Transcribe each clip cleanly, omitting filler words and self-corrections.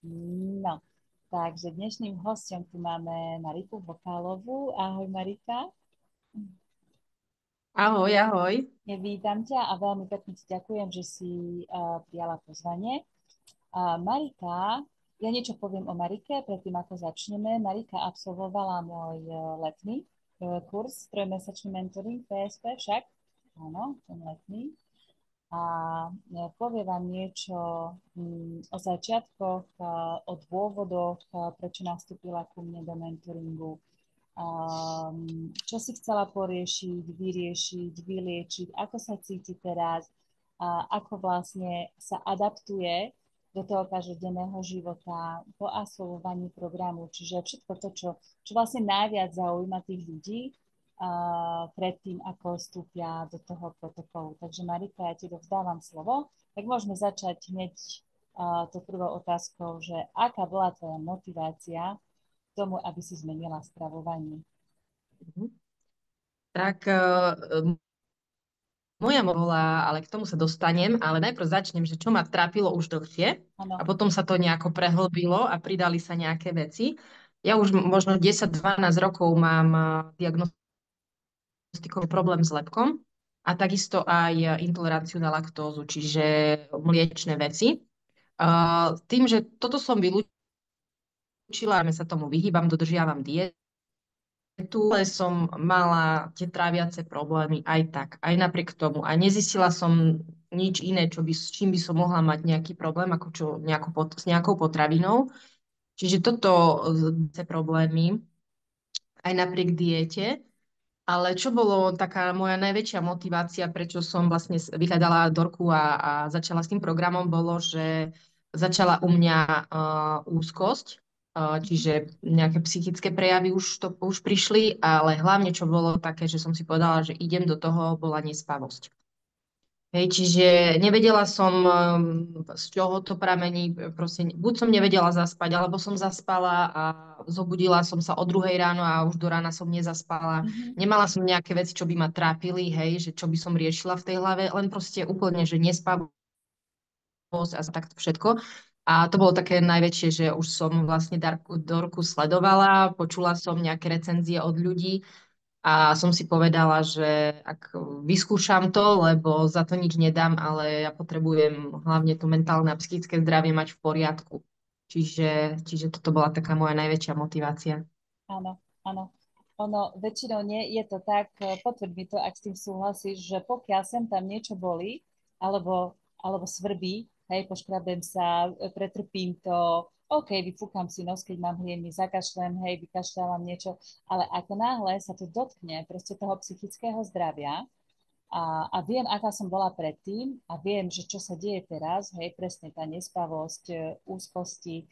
No, takže dnešným hostom tu máme Mariku Vokálovú. Ahoj Marika. Ahoj, ahoj. Ja vítam ťa a veľmi pekne ti ďakujem, že si prijala pozvanie. Marika, ja niečo poviem o Marike, predtým ako začneme. Marika absolvovala môj letný kurz, trojmesačný mentoring PSP však. Áno, ten letný. A povie vám niečo o začiatkoch, o dôvodoch, prečo nastúpila ku mne do mentoringu, čo si chcela poriešiť, vyriešiť, vyliečiť, ako sa cíti teraz, a ako vlastne sa adaptuje do toho každodenného života po absolvovaní programu. Čiže všetko to, čo vlastne najviac zaujíma tých ľudí predtým, ako vstúpia do toho protokolu. Takže Marika, ja ti dovzdávam slovo. Tak môžeme začať hneď tou prvou otázkou, že aká bola tvoja motivácia k tomu, aby si zmenila stravovanie? Mhm. Tak moja bola, ale k tomu sa dostanem, ale najprv začnem, že čo ma trápilo už dlhšie a Áno. potom sa to nejako prehlbilo a pridali sa nejaké veci. Ja už možno 10-12 rokov mám diagnostikový problém s lepkom a takisto aj intoleranciu na laktózu, čiže mliečne veci. Tým, že toto som vylúčila, sa tomu vyhýbam, dodržiavam dietu, ale som mala tie tráviace problémy aj tak, aj napriek tomu. A nezistila som nič iné, s čím by som mohla mať nejaký problém, ako s nejakou potravinou. Čiže toto problémy aj napriek diete. Ale čo bolo taká moja najväčšia motivácia, prečo som vlastne vyhľadala Dorku a začala s tým programom, bolo, že začala u mňa úzkosť, čiže nejaké psychické prejavy už prišli, ale hlavne, čo bolo také, že som si povedala, že idem do toho, bola nespavosť. Hej, čiže nevedela som, z čoho to pramení. Proste, buď som nevedela zaspať, alebo som zaspala a zobudila som sa o 2:00 ráno a už do rána som nezaspala. Mhm. Nemala som nejaké veci, čo by ma trápili, hej, že čo by som riešila v tej hlave, len proste úplne, že nespavosť a takto všetko. A to bolo také najväčšie, že už som vlastne Dorku sledovala, počula som nejaké recenzie od ľudí, a som si povedala, že ak vyskúšam to, lebo za to nič nedám, ale ja potrebujem hlavne to mentálne a psychické zdravie mať v poriadku. Čiže toto bola taká moja najväčšia motivácia. Áno, áno. Ono väčšinou nie je to tak, potvrď mi to, ak s tým súhlasíš, že pokiaľ sem tam niečo bolí, alebo svrbí, hej, poškrabem sa, pretrpím to, OK, vyfúkam si nos, keď mám hlieny, zakašlem, hej, vykašľávam niečo, ale ako náhle sa to dotkne proste toho psychického zdravia, a viem, aká som bola predtým a viem, že čo sa deje teraz, hej, presne tá nespavosť, úzkosti.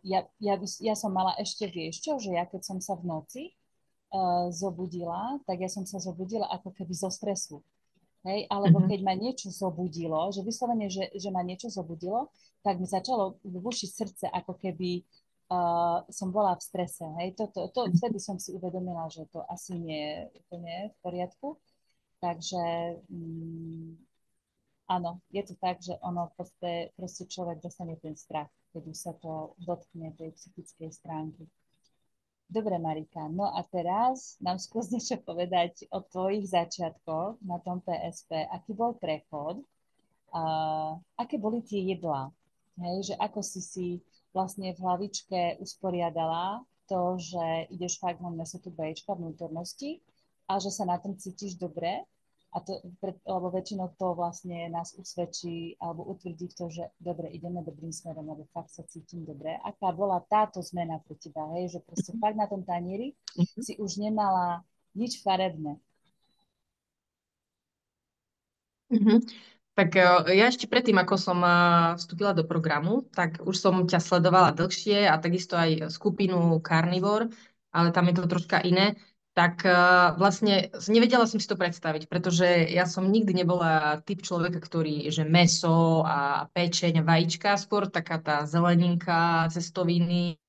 Ja som mala ešte, vieš čo, že ja keď som sa v noci zobudila, tak ja som sa zobudila ako keby zo stresu. Hej, alebo Mhm. keď ma niečo zobudilo, že vyslovene, že ma niečo zobudilo, tak mi začalo bušiť srdce, ako keby som bola v strese. Hej, vtedy som si uvedomila, že to asi nie je úplne v poriadku. Takže áno, je to tak, že ono proste človek dostane ten strach, keď už sa to dotkne tej psychickej stránky. Dobre, Marika, no a teraz nám skús niečo povedať o tvojich začiatkoch na tom PSP. Aký bol prechod? Aké boli tie jedlá? Hej, že ako si vlastne v hlavičke usporiadala to, že ideš fakt len na svetu Bčka vnútornosti a že sa na tom cítiš dobre, lebo väčšinou to vlastne nás usvedčí alebo utvrdí v to, že dobre, ideme dobrým smerom, lebo fakt sa cítim dobre. Aká bola táto zmena pre teba, hej, že proste fakt na tom tanieri Mhm. si už nemala nič farebné. Mhm. Tak ja ešte predtým, ako som vstúpila do programu, tak už som ťa sledovala dlhšie a takisto aj skupinu Carnivore, ale tam je to troška iné. Tak vlastne nevedela som si to predstaviť, pretože ja som nikdy nebola typ človeka, ktorý, že mäso a pečeň, vajíčka, skôr taká tá zeleninka, cestoviny,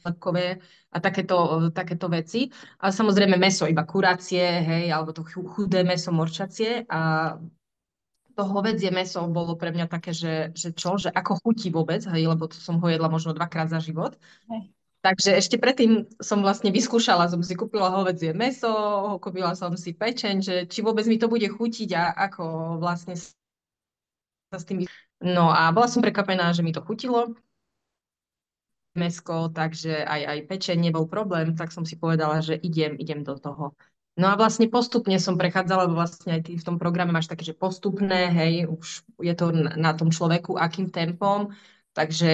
lepkové a takéto veci. A samozrejme mäso iba kuracie, hej, alebo to chudé mäso morčacie. A to hovädzie mäso bolo pre mňa také, že čo, že ako chutí vôbec, hej, lebo to som ho jedla možno dvakrát za život. Hej. Takže ešte predtým som vlastne vyskúšala, som si kúpila hovädzie mäso, kúpila som si pečeň, že či vôbec mi to bude chutiť a ako vlastne sa s tým... No a bola som prekvapená, že mi to chutilo mäsko, takže aj pečeň nebol problém, tak som si povedala, že idem do toho. No a vlastne postupne som prechádzala, lebo vlastne aj ty v tom programe máš také, že postupné, hej, už je to na tom človeku, akým tempom, takže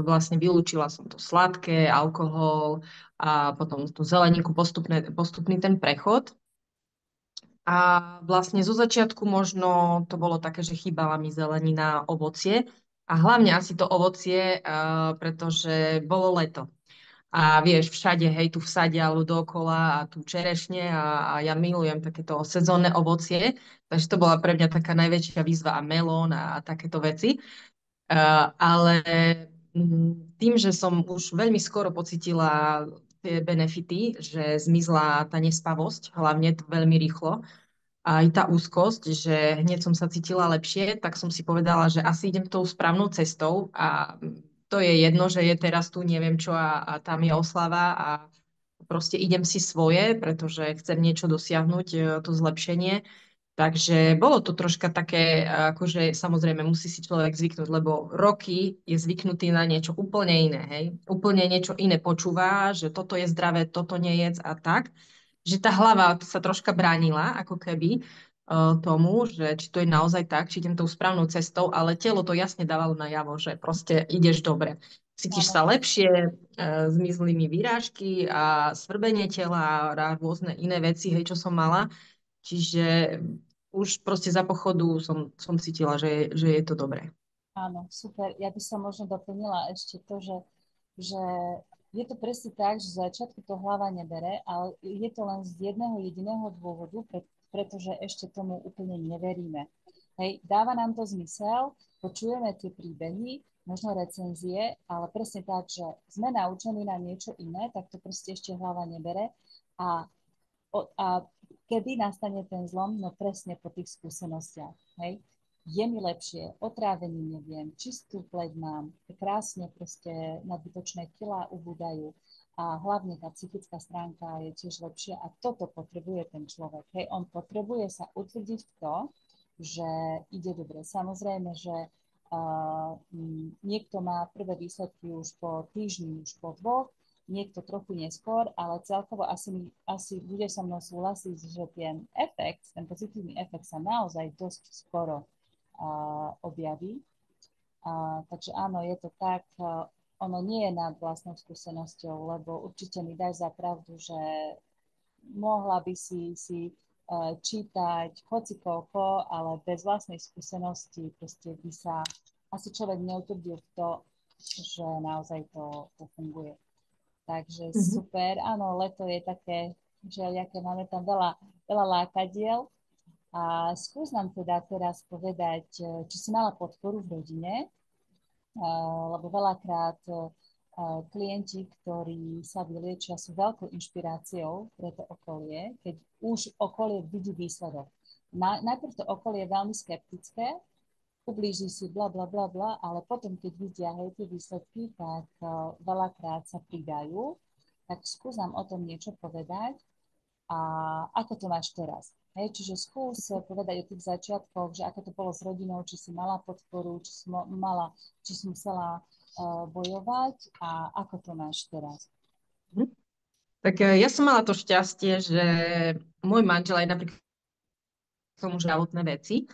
vlastne vylúčila som to sladké, alkohol a potom tú zeleninku, postupný ten prechod. A vlastne zo začiatku možno to bolo také, že chýbala mi zelenina, ovocie a hlavne asi to ovocie, pretože bolo leto. A vieš, všade, hej, tu vsadia dookola a tu čerešne a ja milujem takéto sezónne ovocie, takže to bola pre mňa taká najväčšia výzva a melón a takéto veci. Ale tým, že som už veľmi skoro pocitila tie benefity, že zmizla tá nespavosť, hlavne to veľmi rýchlo, a aj tá úzkosť, že hneď som sa cítila lepšie, tak som si povedala, že asi idem tou správnou cestou a to je jedno, že je teraz tu neviem čo a tam je oslava a proste idem si svoje, pretože chcem niečo dosiahnuť, to zlepšenie. Takže bolo to troška také, akože samozrejme musí si človek zvyknúť, lebo roky je zvyknutý na niečo úplne iné, hej. Úplne niečo iné počúva, že toto je zdravé, toto nejedz a tak. Že tá hlava sa troška bránila, ako keby tomu, že či to je naozaj tak, či idem tou správnou cestou, ale telo to jasne dávalo najavo, že proste ideš dobre. Cítiš Áno, sa lepšie, zmizli mi výrážky a svrbenie tela a rôzne iné veci, hej, čo som mala. Čiže už proste za pochodu som cítila, že je to dobré. áno, super. Ja by som možno doplnila ešte to, že je to presne tak, že z začiatku to hlava nebere, ale je to len z jedného jediného dôvodu, pretože ešte tomu úplne neveríme. Hej, dáva nám to zmysel, počujeme tie príbehy, možno recenzie, ale presne tak, že sme naučení na niečo iné, tak to proste ešte hlava nebere a a kedy nastane ten zlom? No presne po tých skúsenostiach. Hej? Je mi lepšie, otrávení neviem, čistú pleť mám, krásne proste nadbytočné kilá ubúdajú a hlavne tá psychická stránka je tiež lepšia a toto potrebuje ten človek. Hej? On potrebuje sa utvrdiť v to, že ide dobre. Samozrejme, že niekto má prvé výsledky už po týždni, už po dvoch, niekto trochu neskôr, ale celkovo asi bude so mnou súhlasiť, že ten pozitívny efekt sa naozaj dosť skoro objaví. Takže áno, je to tak, ono nie je nad vlastnou skúsenosťou, lebo určite mi dáš za pravdu, že mohla by si čítať hocikoľko, ale bez vlastnej skúsenosti proste by sa asi človek neutvrdil v to, že naozaj to funguje. Takže Mhm. super, áno, leto je také, že aké máme tam veľa, veľa lákadiel. A skús nám teda teraz povedať, či si mala podporu v rodine, lebo veľakrát klienti, ktorí sa vyliečia, sú veľkou inšpiráciou pre to okolie, keď už okolie vidí výsledok. Najprv to okolie je veľmi skeptické, ublíži si bla, bla, bla, bla, ale potom, keď vidia hej, tie výsledky, tak veľakrát sa pridajú. Tak skús nám o tom niečo povedať a ako to máš teraz. Hej, čiže skús povedať o tých začiatkoch, že ako to bolo s rodinou, či si mala podporu, či si musela bojovať a ako to máš teraz. Mhm. Tak ja som mala to šťastie, že môj manžel aj napriek tomu zdravotné veci,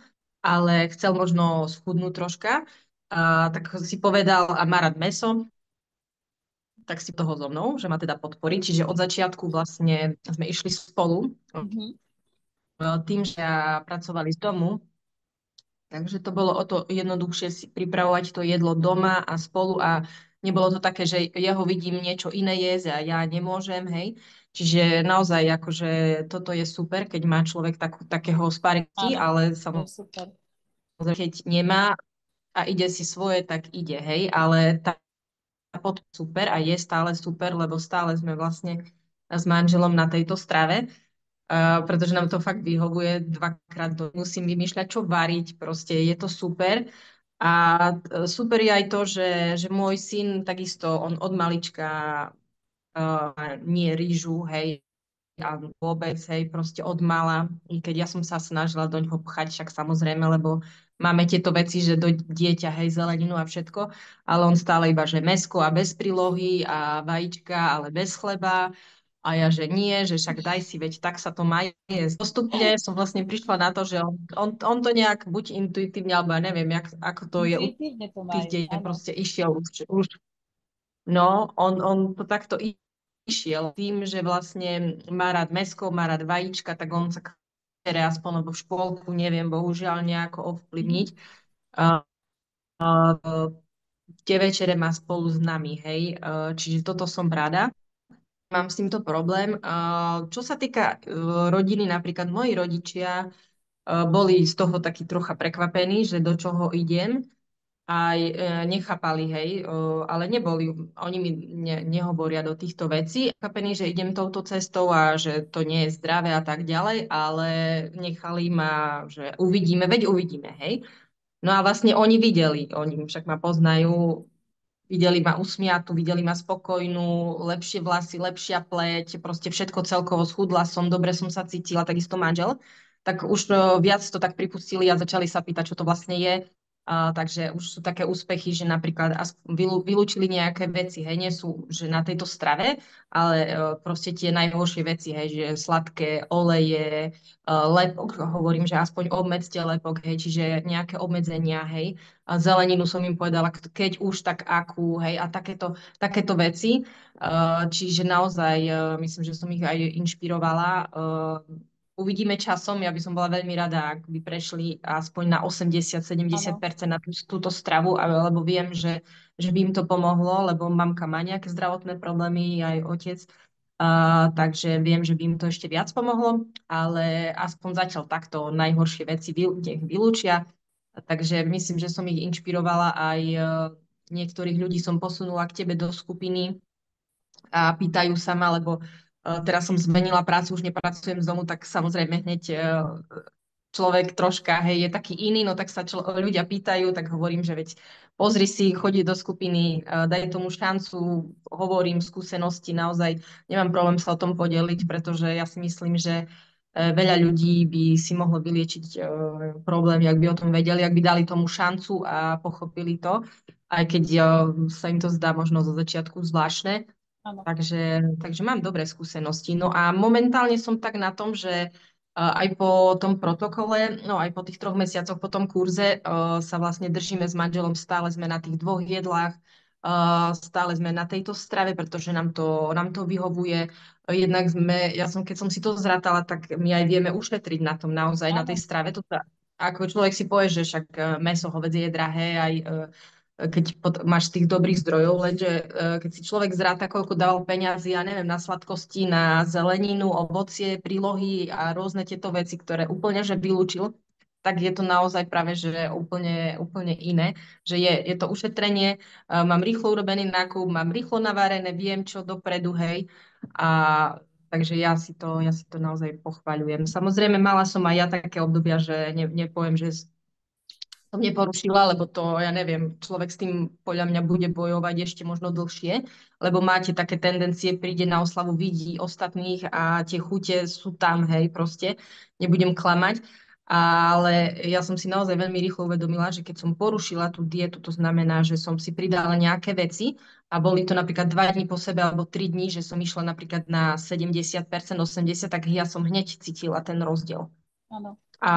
ale chcel možno schudnúť troška, tak si povedal a má rád mäso, tak si toho so mnou, že ma teda podporí. Čiže od začiatku vlastne sme išli spolu, Mhm. tým, že ja pracovali z domu, takže to bolo o to jednoduchšie si pripravovať to jedlo doma a spolu a nebolo to také, že ja ho vidím niečo iné jesť a ja nemôžem, hej. Čiže naozaj akože toto je super, keď má človek takého sparingy, Áno, ale to je samozrejme, super. keď nemá a ide si svoje, tak ide, hej. Ale tá pod super a je stále super, lebo stále sme vlastne s manželom na tejto strave. pretože nám to fakt vyhovuje dvakrát musím vymýšľať, čo variť, proste je to super. A super je aj to, že môj syn takisto, on od malička nie rýžu, hej, a vôbec, hej, proste od mala, i keď ja som sa snažila do ňoho pchať, však samozrejme, lebo máme tieto veci, že do dieťa, hej, zeleninu a všetko, ale on stále iba, že mäsko a bez prílohy a vajíčka, ale bez chleba. A ja, že nie, že však daj si, veď tak sa to má jesť. Postupne som vlastne prišla na to, že on to nejak buď intuitívne, alebo ja neviem, ako to je u Intuitívne to tých majú, detí, áno. proste išiel už no, on to takto išiel tým, že vlastne má rád mäsko, má rád vajíčka, tak on sa chce aspoň lebo v škôlku, neviem bohužiaľ nejako ovplyvniť. Mhm. A, a, tie večere má spolu s nami, hej. Čiže toto som rada. Mám s týmto problém. Čo sa týka rodiny, napríklad moji rodičia boli z toho takí trocha prekvapení, že do čoho idem aj nechápali, hej, ale neboli, oni mi nehovoria do týchto vecí. Chápení, že idem touto cestou a že to nie je zdravé a tak ďalej, ale nechali ma, že uvidíme, veď uvidíme, hej. No a vlastne oni videli, oni však ma poznajú, videli ma usmiatú, videli ma spokojnú, lepšie vlasy, lepšia pleť, proste všetko celkovo schudla som, dobre som sa cítila, takisto manžel. Tak už viac to tak pripustili a začali sa pýtať, čo to vlastne je. Takže už sú také úspechy, že napríklad vylúčili nejaké veci, hej, nie sú, že na tejto strave, ale proste tie najhoršie veci, hej, že sladké oleje, lepok, hovorím, že aspoň obmedzte lepok, hej, čiže nejaké obmedzenia, hej. A zeleninu som im povedala, keď už, tak akú, hej, a takéto veci. Čiže naozaj myslím, že som ich aj inšpirovala. Uvidíme časom, ja by som bola veľmi rada, ak by prešli aspoň na Áno, 80-70% na túto stravu, lebo viem, že by im to pomohlo, lebo mamka má nejaké zdravotné problémy, aj otec. Takže viem, že by im to ešte viac pomohlo, ale aspoň zatiaľ takto najhoršie veci nech vylúčia. Takže myslím, že som ich inšpirovala aj niektorých ľudí som posunula k tebe do skupiny a pýtajú sa ma, lebo teraz som zmenila prácu, už nepracujem z domu, tak samozrejme hneď človek troška, hej, je taký iný, no tak sa ľudia pýtajú, tak hovorím, že veď pozri si, chodí do skupiny, daj tomu šancu, hovorím skúsenosti, naozaj nemám problém sa o tom podeliť, pretože ja si myslím, že veľa ľudí by si mohlo vyliečiť problém, ak by o tom vedeli, ak by dali tomu šancu a pochopili to, aj keď sa im to zdá možno zo začiatku zvláštne. áno, Takže mám dobré skúsenosti. No a momentálne som tak na tom, že aj po tom protokole, no aj po tých 3 mesiacoch po tom kurze sa vlastne držíme s manželom, stále sme na tých 2 jedlách, stále sme na tejto strave, pretože nám to vyhovuje. Jednak keď som si to zrátala, tak my aj vieme ušetriť na tom naozaj, na tej áno, strave. Ako človek si povie, že však mäso, hovädzie je drahé, aj keď máš tých dobrých zdrojov, lenže keď si človek zráta, koľko dával peňazí, ja neviem, na sladkosti, na zeleninu, ovocie, prílohy a rôzne tieto veci, ktoré úplne že vylúčil, tak je to naozaj práve, že úplne, úplne iné, že je to ušetrenie, mám rýchlo urobený nákup, mám rýchlo navarené, viem čo dopredu, hej, a takže ja si to naozaj pochvaľujem. Samozrejme, mala som aj ja také obdobia, že nepoviem, že som neporušila, lebo to, ja neviem, človek s tým podľa mňa bude bojovať ešte možno dlhšie, lebo máte také tendencie, príde na oslavu, vidí ostatných a tie chute sú tam, hej, proste, nebudem klamať. Ale ja som si naozaj veľmi rýchlo uvedomila, že keď som porušila tú dietu, to znamená, že som si pridala nejaké veci a boli to napríklad 2 dní po sebe alebo 3 dní, že som išla napríklad na 70%, 80%, tak ja som hneď cítila ten rozdiel. áno, A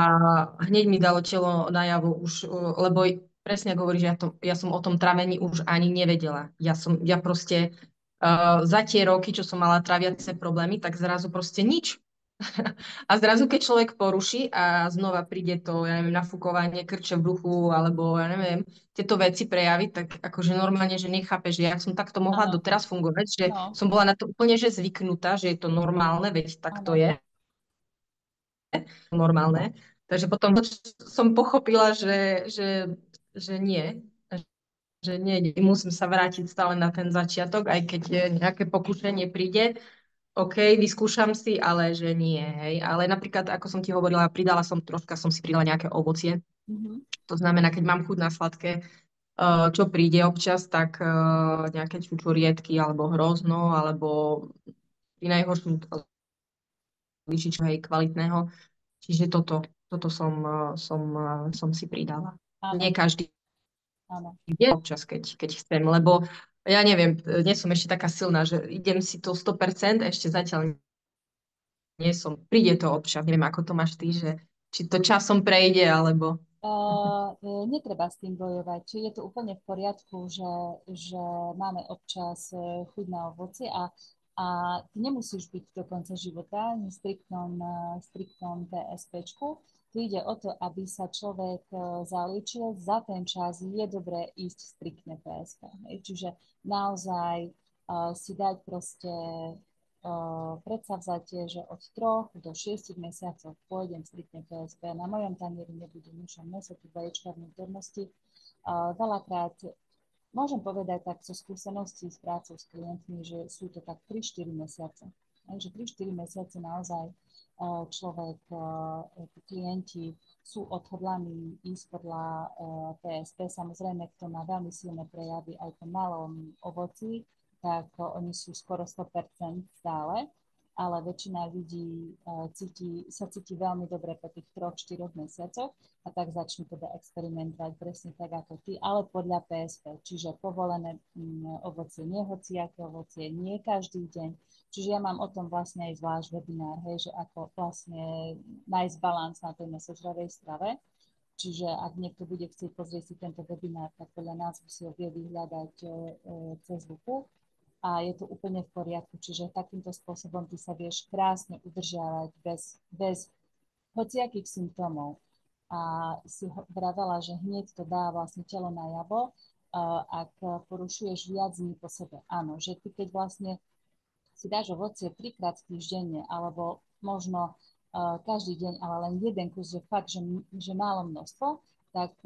hneď mi dalo telo najavo už, lebo presne ako hovoríš, ja som o tom travení už ani nevedela. Ja proste za tie roky, čo som mala traviace problémy, tak zrazu proste nič. A zrazu, keď človek poruší a znova príde to, ja neviem, nafúkovanie, krče v bruchu, alebo ja neviem, tieto veci prejaviť, tak akože normálne, že nechápe, že ja som takto mohla áno, doteraz fungovať, že no, som bola na to úplne že zvyknutá, že je to normálne, veď tak to áno, je normálne. Takže potom som pochopila, že nie, že nie, musím sa vrátiť stále na ten začiatok, aj keď nejaké pokušenie príde. OK, vyskúšam si, ale že nie, hej. Ale napríklad, ako som ti hovorila, som si pridala nejaké ovocie. Mhm. To znamená, keď mám chuť na sladké, čo príde občas, tak nejaké čučoriedky alebo hrozno, alebo pri najhoršom lyžičku, hej, kvalitného. Čiže toto som si pridala. Nie Áno, každý áno. deň, občas, keď chcem, lebo ja neviem, nie som ešte taká silná, že idem si to 100%, ešte zatiaľ nie som. Príde to občas, neviem, ako to máš ty, že či to časom prejde, alebo... Netreba s tým bojovať. Či je to úplne v poriadku, že máme občas chuť na ovocie a ty nemusíš byť do konca života v striktnom PSPčku. Tu ide o to, aby sa človek zaliečil. Za ten čas je dobré ísť striktne PSP. Čiže naozaj si dať proste predsavzatie, že od 3 do 6 mesiacov pôjdem striktne PSP. Na mojom tanieri nebude ničom meso, tu vaječka vnútornosti. Veľakrát môžem povedať tak zo skúseností s prácou s klientmi, že sú to tak 3-4 mesiace. Takže 3-4 mesiace naozaj človek, tí klienti sú odhodlaní ísť podľa PSP. Samozrejme, kto má veľmi silné prejavy aj po malom ovoci, tak oni sú skoro 100% stále, ale väčšina ľudí sa cíti veľmi dobre po tých 3-4 mesiacoch a tak začnú teda experimentovať presne tak ako ty, ale podľa PSP, čiže povolené ovocie, nie hociaké ovocie, nie každý deň. Čiže ja mám o tom vlastne aj zvlášť webinár, hej, že ako vlastne nájsť balans na tej mesožravej strave. Čiže ak niekto bude chcieť pozrieť si tento webinár, tak podľa nás si ho vie vyhľadať cez lupu a je to úplne v poriadku. Čiže takýmto spôsobom ty sa vieš krásne udržiavať bez hociakých symptómov. A si vravela, že hneď to dá vlastne telo najavo, ak porušuješ viac dní po sebe. Áno, že ty keď vlastne si dáš ovocie 3-krát týždenne, alebo možno každý deň, ale len jeden kus, že fakt, že málo množstvo, tak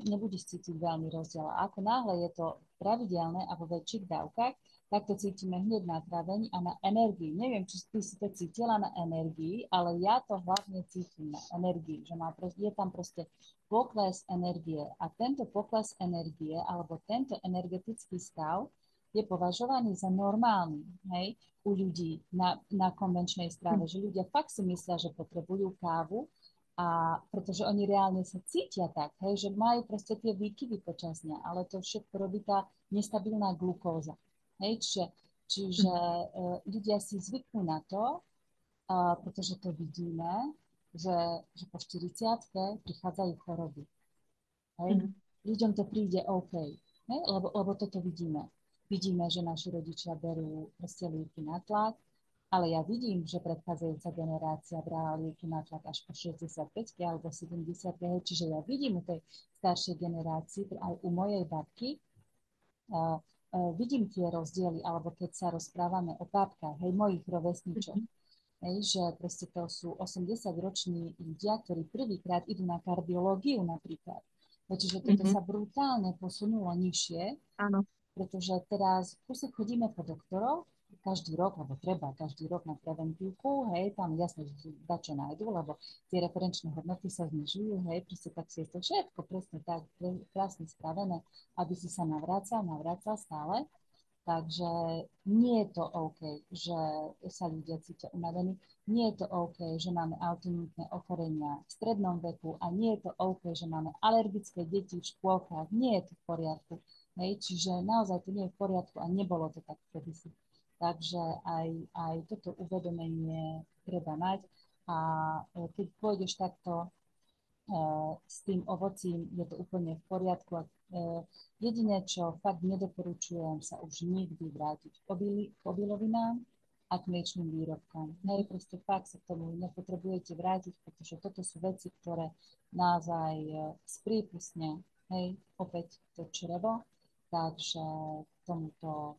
nebudeš cítiť veľmi rozdiel. A ako náhle je to pravidelné a vo väčších dávkach, tak to cítime hneď na trávení a na energii. Neviem, či ty si to cítila na energii, ale ja to hlavne cítim na energii, že je tam proste pokles energie. A tento pokles energie, alebo tento energetický stav, je považovaný za normálny, hej, u ľudí na konvenčnej strave, že ľudia fakt si myslia, že potrebujú kávu, a pretože oni reálne sa cítia tak, hej, že majú proste tie výkyvy počas dňa, ale to všetko robí tá nestabilná glukóza. Hej, čiže ľudia si zvyknú na to, pretože to vidíme, že po 40 prichádzajú choroby. Hej. Ľuďom to príde OK, hej, lebo toto vidíme. Vidíme, že naši rodičia berú proste lieky na tlak, ale ja vidím, že predchádzajúca generácia brala lieky na tlak až po 65 alebo 70, čiže ja vidím u tej staršej generácii, aj u mojej babky, vidím tie rozdiely, alebo keď sa rozprávame o babkách, hej, mojich rovesničok, hej, že proste to sú 80-roční ľudia, ktorí prvýkrát idú na kardiológiu napríklad. Čiže toto sa brutálne posunulo nižšie, Áno. pretože teraz si chodíme po doktoroch každý rok, alebo treba každý rok na preventívku, hej, tam jasne, že dačo nájdu, lebo tie referenčné hodnoty sa znižujú, hej, proste tak si je to všetko presne tak krásne spravené, aby si sa navrácal stále. Takže nie je to OK, že sa ľudia cítia unavení. Nie je to OK, že máme autoimunitné ochorenia v strednom veku a nie je to OK, že máme alergické deti v škôlkach. Nie je to v poriadku. Hej, čiže naozaj to nie je v poriadku a nebolo to tak kedysi. Takže aj toto uvedomenie treba mať. A keď pôjdeš takto s tým ovocím je to úplne v poriadku. Jediné, čo fakt nedoporučujem, sa už nikdy vrátiť k obilovinám a k mliečným výrobkom. Hej, proste fakt sa k tomu nepotrebujete vrátiť, pretože toto sú veci, ktoré naozaj sprípustne, hej, opäť to črevo, takže tomuto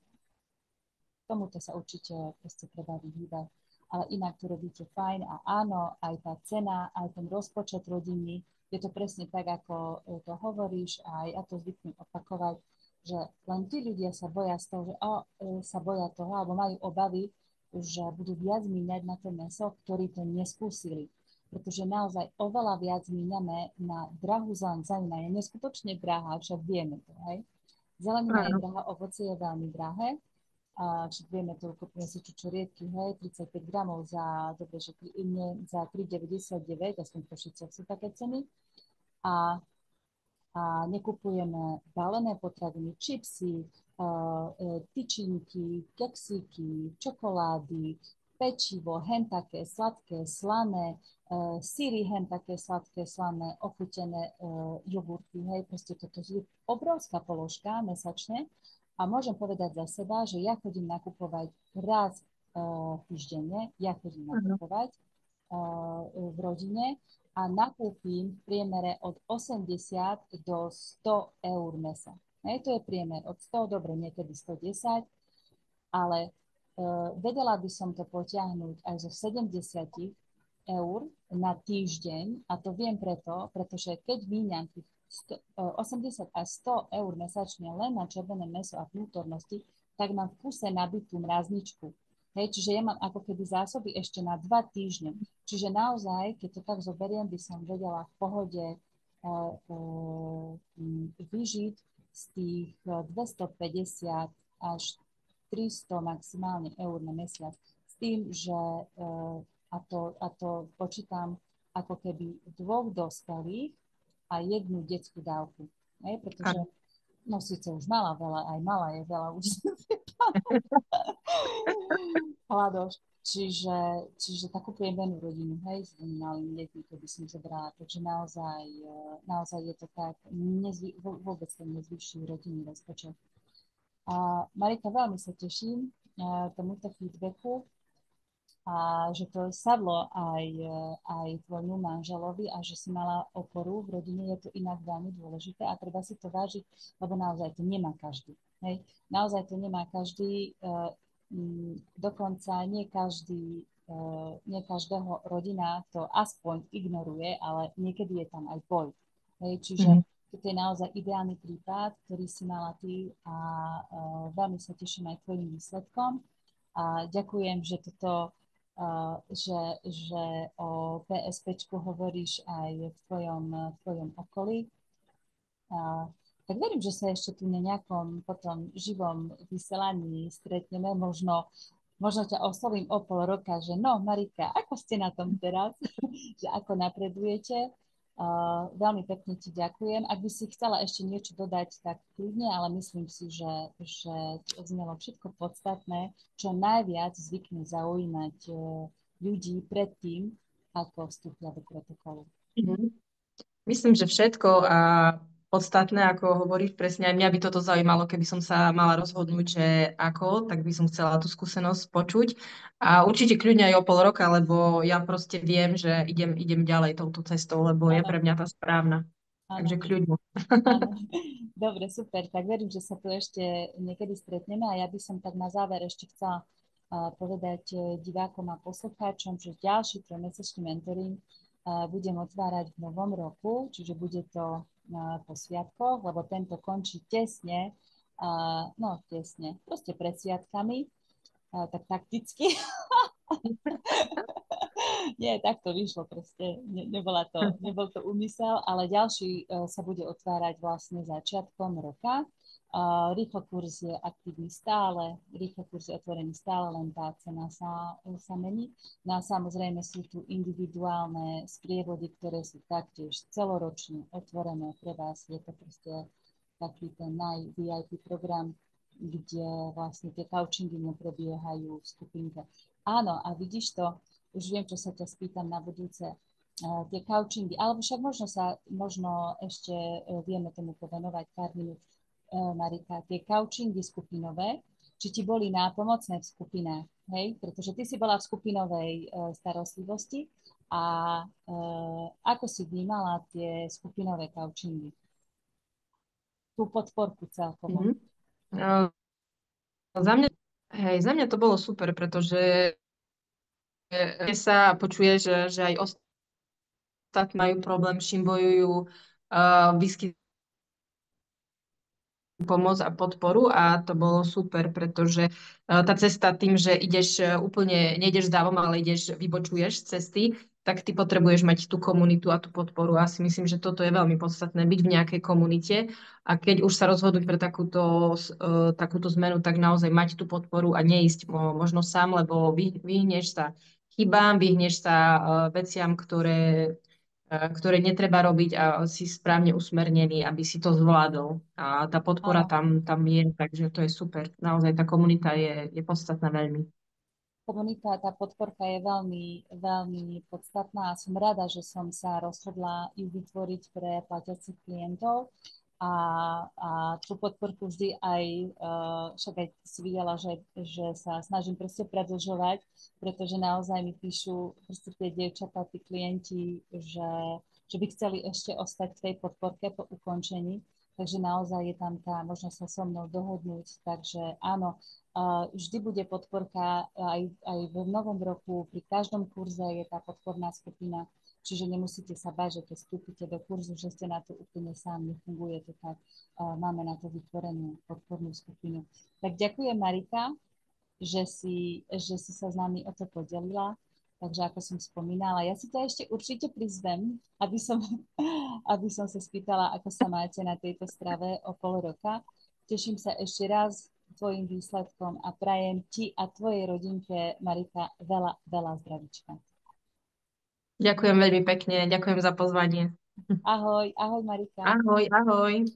tomuto sa určite proste treba vyhýbať. Ale inak to robíte fajn a áno, aj tá cena, aj ten rozpočet rodiny, je to presne tak, ako to hovoríš a ja to zvyknem opakovať, že len tí ľudia sa boja z toho, že sa boja toho, alebo majú obavy, že budú viac míňať na to mäso, ktorí to neskúsili. Pretože naozaj oveľa viac míňame na drahú zeleň. Zelenina je neskutočne drahá, však vieme to, hej. Zelenina je Áno. drahá, ovocie je veľmi drahé. A však vieme to, kupíme si čučoriedky, hej, 35 gramov za, dobre, že nie, za 3,99, aspoň v Košiciach sú také ceny. A nekupujeme balené potraviny, čipsy, tyčinky, keksíky, čokolády, pečivo, hen také sladké, slané, syry hen také sladké, slané, ochutené jogurty, hej, proste toto je obrovská položka mesačne a môžem povedať za seba, že ja chodím nakupovať raz týždenne, ja chodím Áno. nakupovať v rodine a nakúpim v priemere od 80 do 100 eur mesa. Hej, to je priemer od 100, dobre, niekedy 110, ale vedela by som to potiahnuť aj zo 70 eur na týždeň a to viem pretože keď míňam tých 80 až 100 eur mesačne len na červené meso a vnútornosti, tak mám v kuse nabitú mrazničku. Hej, čiže ja mám ako keby zásoby ešte na 2 týždne. Čiže naozaj, keď to tak zoberiem, by som vedela v pohode vyžiť z tých 250 až 300 maximálne eur na mesiac. S tým, že a to počítam ako keby dvoch dospelých a jednu detskú dávku. Pretože, Áno. no síce už mala veľa, aj mala je veľa už hľadoš. Čiže takú priemernú rodinu, hej, s dvomi malými deťmi, keby som zobrala. Takže naozaj je to tak, vôbec to nezvyšujú rodinný rozpočet. A Marika, veľmi sa teším tomuto feedbacku a že to sadlo aj tvojmu manželovi a že si mala oporu v rodine, je to inak veľmi dôležité a treba si to vážiť, lebo naozaj to nemá každý. Hej? Naozaj to nemá každý, dokonca nie každého rodina to aspoň ignoruje, ale niekedy je tam aj boj. Hej? Čiže Mhm. toto je naozaj ideálny prípad, ktorý si mala ty a veľmi sa teším aj tvojim výsledkom. A ďakujem, že že o PSPčku hovoríš aj v tvojom okolí. A, tak verím, že sa ešte tu na nejakom potom živom vysielaní stretneme. Možno ťa oslovím o pol roka, že no, Marika, ako ste na tom teraz? Že ako napredujete? Veľmi pekne ti ďakujem. Ak by si chcela ešte niečo dodať, tak kľudne, ale myslím si, že znelo všetko podstatné, čo najviac zvykne zaujímať ľudí predtým, ako vstúpia do protokolu. Mhm. Myslím, že všetko a podstatné, ako hovoríš presne, aj mňa by toto zaujímalo, keby som sa mala rozhodnúť, že ako, tak by som chcela tú skúsenosť počuť. A určite kľudne aj o pol roka, lebo ja proste viem, že idem ďalej touto cestou, lebo je pre Áno, mňa tá správna. Takže áno. kľudne. Áno, dobre, super. Tak verím, že sa tu ešte niekedy stretneme a ja by som tak na záver ešte chcela povedať divákom a poslucháčom, že ďalší trojmesačný mentoring budem otvárať v novom roku, čiže bude to po sviatkoch, lebo tento končí tesne, no tesne, proste pred sviatkami, tak takticky. Nie, tak to vyšlo proste. Nebol to úmysel, ale ďalší sa bude otvárať vlastne začiatkom roka. Rýchlo kurz je aktívny stále, rýchlo kurz je otvorený stále, len tá cena sa mení. No a samozrejme sú tu individuálne sprievody, ktoré sú taktiež celoročne otvorené pre vás. Je to proste taký ten naj-VIP program, kde vlastne tie coachingy neprebiehajú v skupinke. Áno, a vidíš to, už viem, čo sa ťa spýtam na budúce. Tie couchingy, alebo však možno ešte vieme tomu povenovať pár minút, Marika, tie couchingy skupinové, či ti boli nápomocné v skupinách, hej? Pretože ty si bola v skupinovej starostlivosti a ako si vnímala tie skupinové couchingy? Tú podporku celkovo. Mhm. No, Za mňa, za mňa to bolo super, pretože sa počuje, že aj ostatní majú problém, s čím bojujú, vyskytujú pomoc a podporu a to bolo super, pretože tá cesta tým, že ideš úplne, nejdeš zdávom, ale ideš, vybočuješ z cesty, tak ty potrebuješ mať tú komunitu a tú podporu. A si myslím, že toto je veľmi podstatné, byť v nejakej komunite a keď už sa rozhodnúť pre takúto zmenu, tak naozaj mať tú podporu a neísť možno sám, lebo vyhneš sa chybám, vyhneš sa veciam, ktoré netreba robiť a si správne usmernený, aby si to zvládol. A tá podpora Áno, tam je, takže to je super. Naozaj tá komunita je podstatná veľmi. komunita, tá podporka je veľmi, veľmi podstatná a som rada, že som sa rozhodla ju vytvoriť pre platiacich klientov a tú podporku vždy aj, však aj si videla, že sa snažím proste predlžovať, pretože naozaj mi píšu proste tie dievčatá, tí klienti, že by chceli ešte ostať v tej podporke po ukončení. Takže naozaj je tam tá možnosť sa so mnou dohodnúť. Takže áno, vždy bude podporka aj v novom roku. Pri každom kurze je tá podporná skupina. Čiže nemusíte sa báť, že keď vstúpite do kurzu, že ste na to úplne sám, nefunguje to tak. Máme na to vytvorenú podpornú skupinu. Tak ďakujem, Marika, že si sa s nami o to podelila. Takže ako som spomínala, ja si to ešte určite prizvem, aby som sa spýtala, ako sa máte na tejto strave o pol roka. Teším sa ešte raz tvojim výsledkom a prajem ti a tvojej rodinke, Marika, veľa, veľa zdravíčka. Ďakujem veľmi pekne, ďakujem za pozvanie. Ahoj, ahoj Marika. Ahoj, ahoj.